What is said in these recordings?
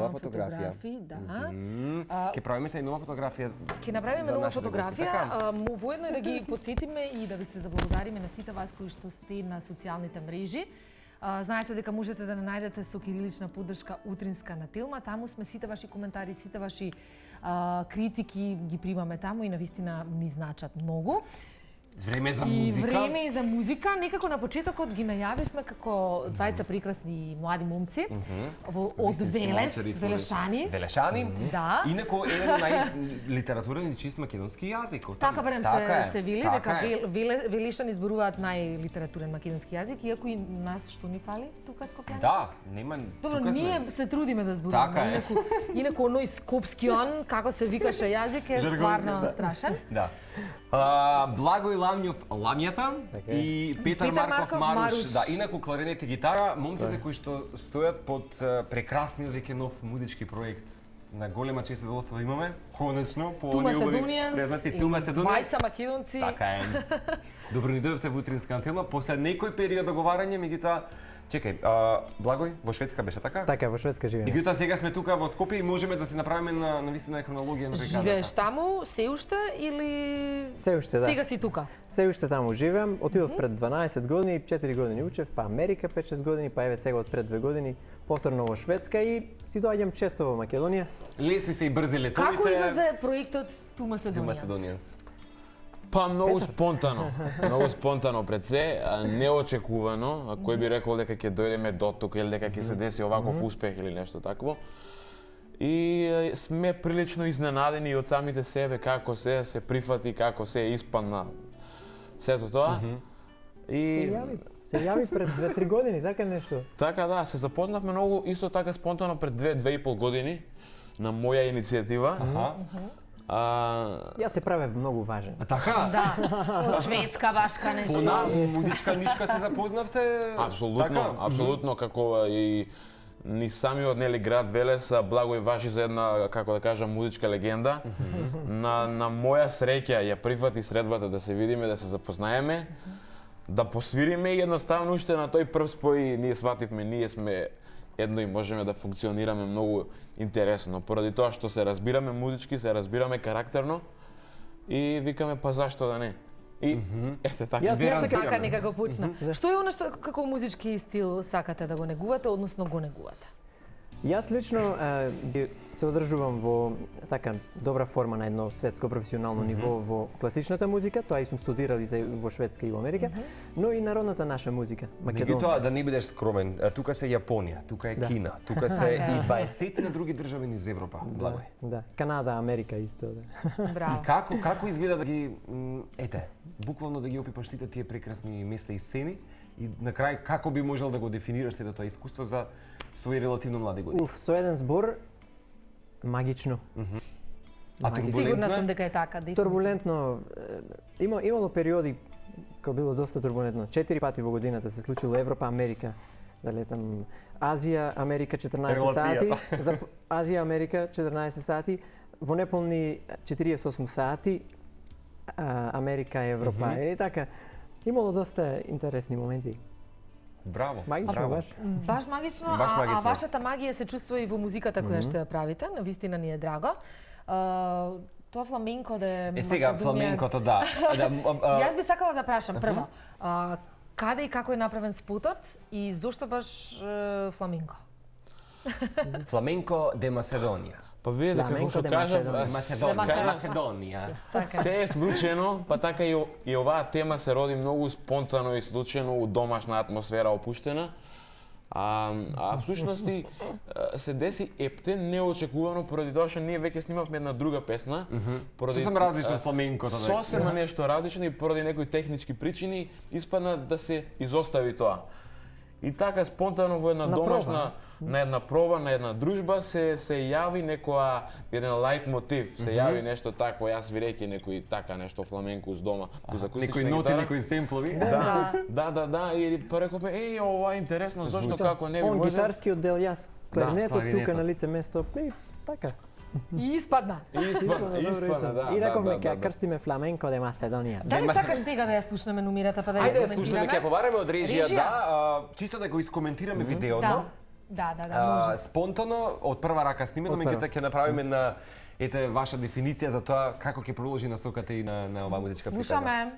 нова фотографија. Ќе правиме се и нова фотографија. Ќе направиме нова фотографија, воедно и да ги потсетиме и да ви се заблагодариме на сите вас кои што сте на социјалните мрежи. Знаете дека можете да најдете со кирилична поддршка Утринска на Телма. Таму сме сите ваши коментари, сите ваши критики ги примаме таму и навистина ни значат многу. Време за музика. И време и за музика. Некако на почетокот ги најавивме како двајца прекрасни млади момци од Велес, Велешани. Велешани? Да. Инако еден од најлитературен и чист македонски јазик. Така барем се вели дека Велешани зборуваат најлитературен македонски јазик, иако и нас што ни фали тука Скопјани. Да, нема. Добро, ние се трудиме да зборуваме. Инаку оној скопскион, како се викаше јазик е стварно страшен. Да. Благој Ламјата и Петар Марков Маруш. Да, инаку кларинет и гитара, момците кои што стојат под прекрасниот веќе нов музички проект. На голема чест и задоволство имаме, конечно, по Ту Маседонијанс и 20 македонци. Така е. Добро ни дојдовте во Утринска на Телма, после некој период договарање, меѓутоа, чекај, Благој, во Шведска беше така? Така, во Шведска живееме. Меѓутоа сега сме тука во Скопје и можеме да се направиме на вистина хронологија на приказната. Живееш таму се уште или се уште, да. Сега си тука? Се уште таму живеам. Отидов пред 12 години, 4 години учев, па Америка 5-6 години, па еве сега од пред 2 години повторно во Шведска и си доаѓам често во Македонија. Лесни се и брзи летовите. Како излезе проектот Ту Маседонијанс? Па многу спонтано пред се, неочекувано, кој би рекол дека ќе дојдеме до тука или дека ќе се деси оваков успех или нешто такво. И сме прилично изненадени од самите себе како се прифати, како се испадна сето тоа. И се јави пред 2-3 години, така нешто. Така да, се запознавме многу исто така спонтано пред 2-2,5 години на моја иницијатива. Јас се правев многу важен. Така? Да, од шведска башка нешто. Пона музичка нишка се запознавте? Апсолутно, како и ни самиот град Велес Благој важи за една, како да кажам, музичка легенда. На моја среќа ја прифати средбата да се видиме, да се запознаеме, да посвириме и едноставно уште на тој прв спој ние свативме, ние сме едно и можеме да функционираме многу интересно, поради тоа што се разбираме музички, се разбираме карактерно и викаме па зашто да не. И ете така. Јас не сакам така некако почна. Што е она што како музички стил сакате да го негувате, односно го негувате? Јас лично се одржувам во така добра форма на едно светско професионално ниво во класичната музика, тоа и сум студирал и во Шведска и во Америка, но и народната наша музика, македонска. Меѓутоа да не бидеш скромен, тука се Јапонија, тука е Кина, тука се и 20 на други држави низ Европа, Благој. Да, Канада, Америка исто, да. Браво. И како изгледа да ги буквално да ги опипаш сите тие прекрасни места и сцени и на крај како би можел да го дефинираш сето тоа искуство за своји релативно млади години? Со еден збор, магично. А турбулентно? Сигурна сум дека е така. Турбулентно. Имало периоди кога било доста турбулентно. 4 пати во годината се случило Европа, Америка. Да летам Азија, Америка 14 сати. За Азија, Америка 14 сати. Во неполни 48 сати Америка, Европа. И така. Имало доста интересни моменти. Браво. Магично, баш. Баш магично, а вашата магија се чувствува и во музиката која што ја правите, навистина ни е драго. Тоа фламенко да е сега фламенкото да. Јас би сакала да прашам прво, каде и како е направен спотот и зошто баш фламенко? Фламенко де Маседонија. Па видите како што кажав, Македонија. Се е случајно, па така и оваа тема се роди многу спонтано и случајно у домашна атмосфера опуштена. А всушност се деси ептен неочекувано поради тоа што ние веќе снимавме една друга песна. Сосем различно фламенкото. Сосема нешто различно и поради некои технички причини испадна да се изостави тоа. И така спонтано во една домашна, на една проба, на една дружба се јави еден лајт мотив, се јави нешто такво, јас вирејќи некој така нешто фламенко уз дома, уз акустична гитара. Некои ноти, некои семплови. Да, и рековме, ова е интересно, зошто како не би може. може. Он гитарскиот дел, јас кларинетот тука на лице место, и така. И испадна. Испадна, да. И рековме ќе крстиме фламенко де Маседонија. Дали сакаш сега да ја слушнеме номирата па да ја коментираме? Ајде да слушнеме, ќе побараме од режија, да, чисто да го искоментираме видеото. Да, може. Спонтано, од прва рака снимено, меѓутоа ќе направиме на ваша дефиниција за тоа како ќе продолжи насоката и на оваа музичка питага. Слушаме.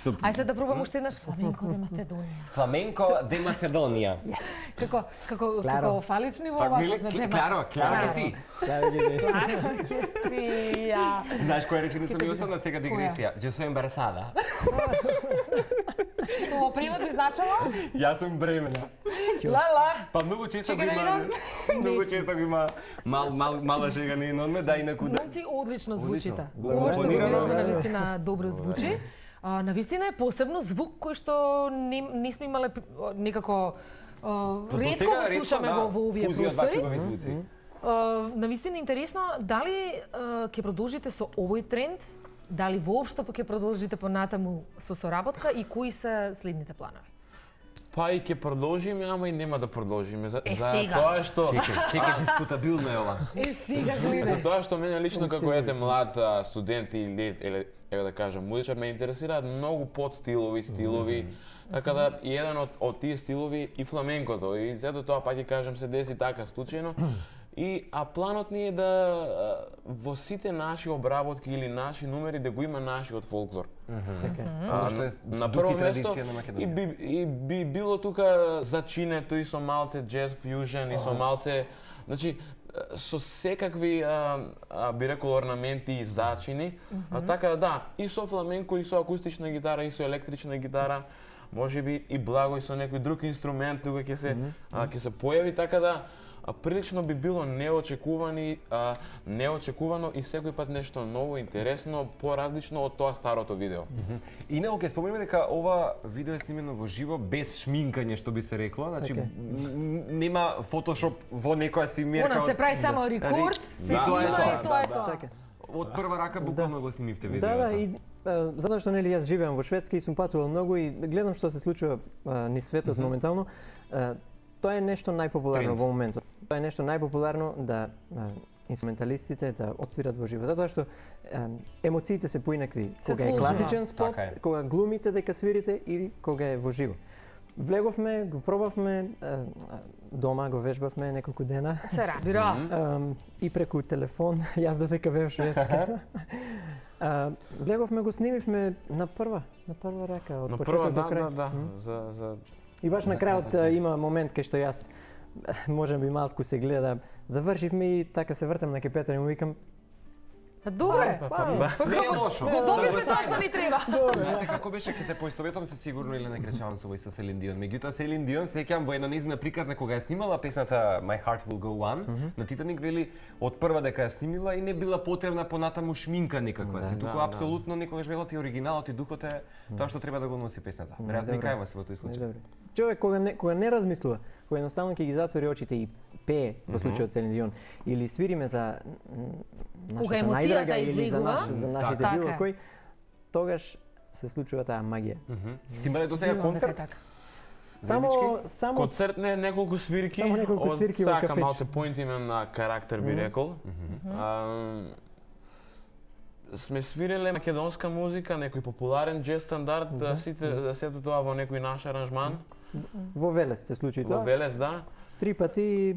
Ајде да пробам уште еднаш фламенко де Македонија. Фламенко де Македонија. Како фалични во овако сме де. Кларо ќе си. Кларо ќе си. Знаеш која реченица ми остана сега дигресија? Ја сум ембарасада. Што во превод би значило? Јас сум бремена. Ла. Па многу често го има мала шега не одме, да инаку да. Момци одлично звучите. Ова што го видовме навистина добро звучи. Навистина е посебно звук кој што не сме имале некако ретко го слушаме во овие простори. Навистина интересно, дали ќе продолжите со овој тренд, дали воопшто ќе продолжите понатаму со соработка и кои се следните планови? Па и ќе продолжиме, ама и нема да продолжиме. За тоа што чекај дискутабилно е ова. Сега гледај. За тоа што мене лично како млад студент или еве да кажам музичар ме интересираат многу стилови. Така да и еден од тие стилови и фламенкото и зато тоа пак ќе кажам се деси така случајно. А планот ни е да во сите наши обработки или наши номери да го има нашиот фолклор. На прво место и би било тука зачинето и со малце джез фјужен и со малце, значи со секакви би рекол орнаменти и зачини. Така да, и со фламенко и со акустична гитара и со електрична гитара, можеби и благо и со некој друг инструмент тука ќе се појави, така да прилично би било неочекувано и секој пат нешто ново, интересно, поразлично од тоа старото видео. Инаку ќе спомнеме дека ова видео е снимено во живо, без шминкање, што би се рекло, значи нема фотошоп во некоја си мерка. Она се прави само рекорд, се снима и тоа е тоа. Од прва рака буквално го снимивте видеото. Да, и затоа што нели јас живеам во Шведска и сум патувал многу и гледам што се случува низ светот моментално. Тоа е нешто најпопуларно во моментот. Тоа е нешто најпопуларно да инструменталистите да отсвират во живо, затоа што емоциите се поинакви кога е служува. класичен спот, Така е. кога глумите дека свирите или кога е во живо. Влеговме, го пробавме, дома го вежбавме неколку дена. Се разбира. И преку телефон, јас додека бев шведска. Влеговме, го снимивме на прва рака, од На почеток прва, до да, крај. да, за И баш на крајот има момент кај што јас може би малку се гледа, завршивме и така се вртам на Петар и му викам Добре. Не е лошо. Го добивме тоа што ни треба. Знаете како беше, ќе се поистоветам со сигурно или не кречавам со овој со Селин Дион. Меѓутоа Селин Дион сеќавам во една нејзина приказна кога ја снимала песната My Heart Will Go On на Титаник, вели од прва дека ја снимила и не била потребна понатаму шминка никаква. Се туку апсолутно некогаш велат и оригиналот и духот е тоа што треба да го носи песната. Веројатно и кај вас во тој случај. Човек кога не размислува, кога едноставно ќе ги затвори очите и пее во случајот Селин Дион или свириме за Кога нашата емоцијата најдрага или за излегува, за нашите така било е. кој, тогаш се случува таа магија. Сте имале до сега концерт? Само концерт не неколку свирки, Само неколку свирки во сака кафеч. малку поинтимен на карактер би рекол. Сме свиреле македонска музика, некој популарен джез стандард, сето тоа во некој наш аранжман. во Велес се случи Во тоа. Велес, да. 3 пати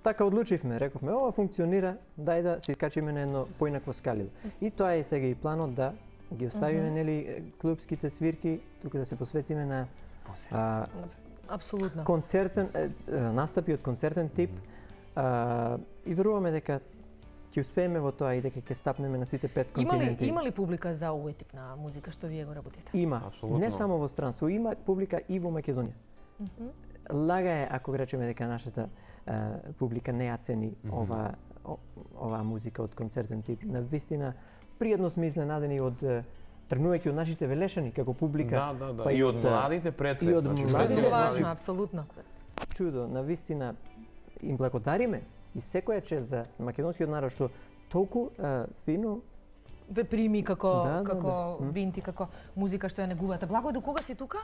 така одлучивме, рековме, ова функционира, дај да се искачиме на едно поинакво скалило. И тоа е сега и планот да ги оставиме нели клубските свирки, тука да се посветиме на Апсолутно. концертен настапи од концертен тип и веруваме дека ќе успееме во тоа и дека ќе стапнеме на сите 5 континенти. Има ли публика за овој тип на музика што вие го работите? Има, Апсолутно. не само во странство, има публика и во Македонија. Лага е ако речеме дека нашата публика не ја цени оваа музика од концертен тип. Навистина пријатно сме изненадени од тргнувајќи од нашите велешани како публика. Да. па И од младите пред се. и од значи, младите. Многу што е важно, апсолутно. Чудо, навистина им благодариме и секоја чест за македонскиот народ што толку фино Ве прими како Да. винти, како музика што ја негувате. Благо, до кога си тука?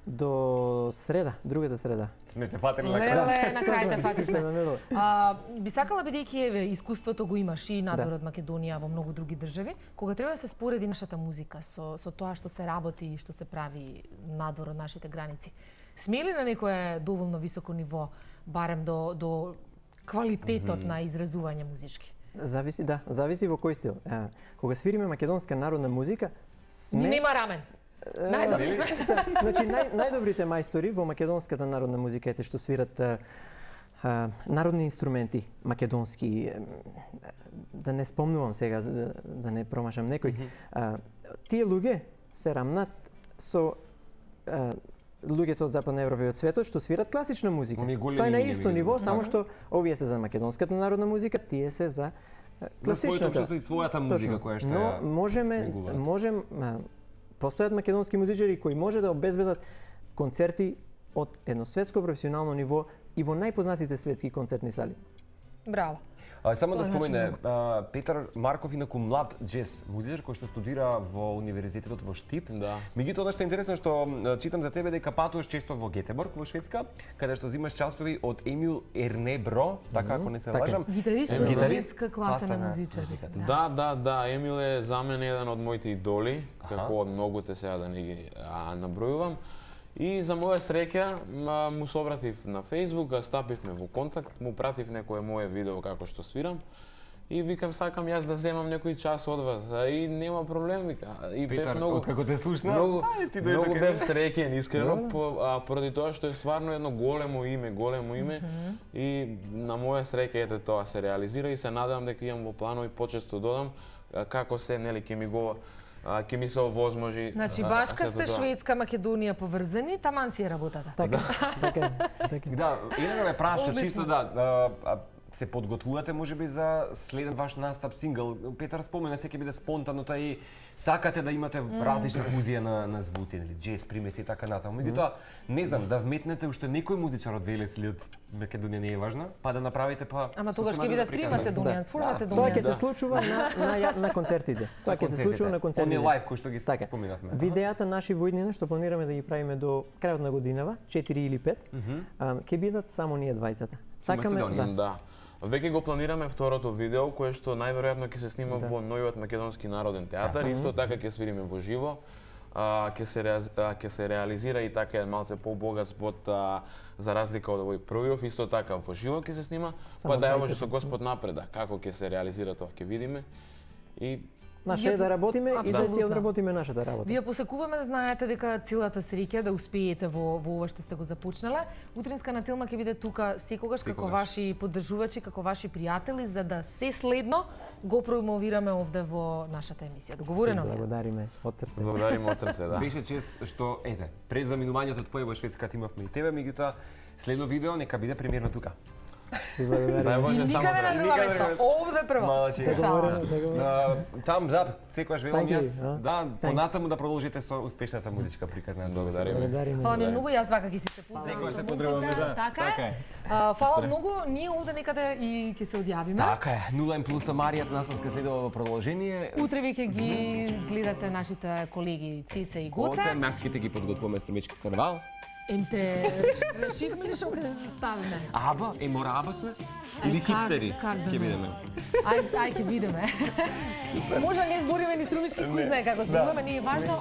до среда, другата среда. Сме те фатели на крај. Леле, на крај те Што фативме. намерила. Би сакала бидејќи еве искуството го имаш и надвор од Македонија во многу други држави, кога треба да се спореди нашата музика со тоа што се работи и што се прави надвор од нашите граници. Сме ли на некое доволно високо ниво, барем до квалитетот на изразување музички? Зависи во кој стил. Кога свириме македонска народна музика, сме Нема рамен. Најдобри сме. Значи најдобрите мајстори во македонската народна музика е што свират народни инструменти македонски. Да не спомнувам сега да не промашам некој. Тие луѓе се рамнат со луѓето од Западна Европа и од светот што свират класична музика. Тоа е на исто ниво, само што овие се за македонската народна музика, тие се за класичната. За својата музика која што ја можем постојат македонски музичари кои може да обезбедат концерти од едно светско професионално ниво и во најпознатите светски концертни сали. Браво. Само да спомене, Петар Марков инаку млад джез музичар кој што студира во универзитетот во Штип. Да. Меѓутоа, она што е интересно што читам за тебе дека патуваш често во Гетеборг во Шведска, каде што взимаш часови од Емил Ернебро, така ако не се лажам. Гитарист класа на музичари. Да, Емил е за мене еден од моите идоли, како од многуте сега да не ги набројувам. И за моја среќа му се обратив на Facebook, стапивме во контакт, му пратив некое мое видео како што свирам и викам сакам јас да земам некој час од вас и нема проблем вика. И Петар, многу како те слушна, многу бев среќен искрено поради тоа што е стварно едно големо име и на моја среќа ете тоа се реализира и се надевам дека имам во планови почесто додам како се нели ќе ми се овозможи. Значи башка сте Шведска, Македонија поврзани, таман си е работата. Така. Да, Елена ме праша чисто се подготвувате можеби за следен ваш настап сингл. Петар спомена се ќе биде спонтано тоа и сакате да имате различна фузија на звуци, нели, джез примеси и така натаму. Меѓутоа, не знам, да вметнете уште некој музичар од Велес или од Македонија не е важно, па да направите Ама тогаш ќе бидат 3 Македонијанци, фул Македонијанци. Тоа ќе се случува на концертите. Тоа ќе се случува на концертите. Они лайв кои што ги споменавме. Видеата наши во иднина што планираме да ги правиме до крајот на годинава, 4 или 5, ќе бидат само ние двајцата. Сакаме Да. Веќе го планираме второто видео, кое што најверојатно ќе се снима во новиот македонски народен театар, исто така ќе свириме во живо. Ќе се реализира и така малце побогат спот за разлика од овој првиот, исто така во живо ќе се снима, па да ја може со Господ напреда, како ќе се реализира тоа ќе видиме. И наше е да работиме и да си одработиме нашата работа. Вие посекуваме да знаете дека целата среќа да успеете во ова што сте го започнале. Утринска на Телма ќе биде тука секогаш како ваши поддржувачи, како ваши пријатели, за да се следно го промовираме овде во нашата емисија. Договорено ли? Благодариме од срце. Благодариме од срце, да. Беше чест што, ете, пред заминувањето твое во Шведската имавме и тебе, меѓутоа следно видео нека биде премиерно тука. Дај Боже само Никаде на друго место, овде прво. Малачи. Там зад секогаш велам јас, да, понатаму да продолжите со успешната музичка приказна. Благодариме. Фала ви многу, јас вака ќе си се поздравам. Секогаш се поздравуваме, да. Така е. Фала многу, ние овде некаде и ќе се одјавиме. Така е, 0+, Маријата нас ска следува во продолжение. Утре веќе ги гледате нашите колеги Цеце и Гоце. Гоце, маските ги подготвуваме стромечки карнавал. Емте, решивме ли што ќе ставиме? Аба, мора Аба сме? Или хипстери? Как да Ќе не? видиме. Ај ќе видиме. Може не збориме ни струмички, кој знае како зборуваме, не е важно.